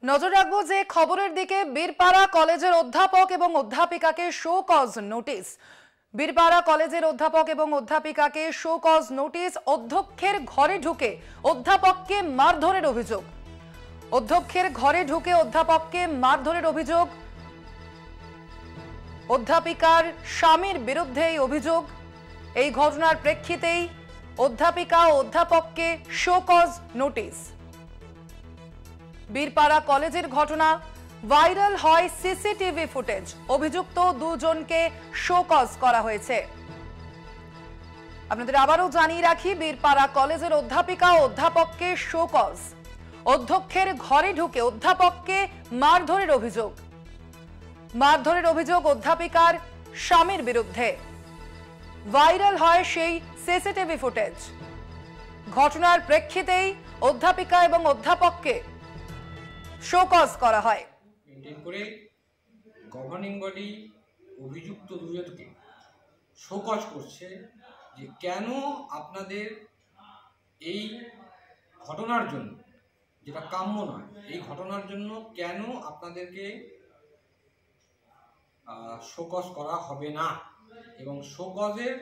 নজর রাখবো যে খবরের দিকে। বীরপাড়া কলেজের অধ্যাপক এবং অধ্যাপিকাকে শো কজ নোটিশ। বীরপাড়া কলেজের অধ্যাপক এবং অধ্যাপিকাকে শো কজ নোটিশ। অধ্যক্ষের ঘরে ঢুকে অধ্যাপককে মারধরের অভিযোগ। অধ্যক্ষের ঘরে ঢুকে অধ্যাপককে মারধরের অভিযোগ। অধ্যাপিকার স্বামীর বিরুদ্ধে এই অভিযোগ। এই ঘটনার প্রেক্ষিতেই অধ্যাপিকা ও অধ্যাপককে শো কজ নোটিশ। বীরপাড়া কলেজের ঘটনা, ভাইরাল হয় সিসিটিভি ফুটেজ। অভিযুক্ত দুজনকে শো কজ করা হয়েছে। আপনাদের আবারও জানিয়ে রাখি, বীরপাড়া কলেজের অধ্যাপিকা ও অধ্যাপককে শো কজ। অধ্যক্ষের ঘরে ঢুকে অধ্যাপককে মারধরের অভিযোগ। মারধরের অভিযোগ অধ্যাপিকার স্বামীর বিরুদ্ধে। ভাইরাল হয় সেই সিসিটিভি ফুটেজ। ঘটনার প্রেক্ষিতেই অধ্যাপিকা এবং অধ্যাপককে শো কজ করা হয়। মেনটেন করে গভর্নিং বডি অভিযুক্ত দুজনকে শো কজ করছে যে কেন আপনাদের এই ঘটনার জন্য, যেটা কাম্য নয়, এই ঘটনার জন্য কেন আপনাদেরকে শো কজ করা হবে না, এবং শো কজের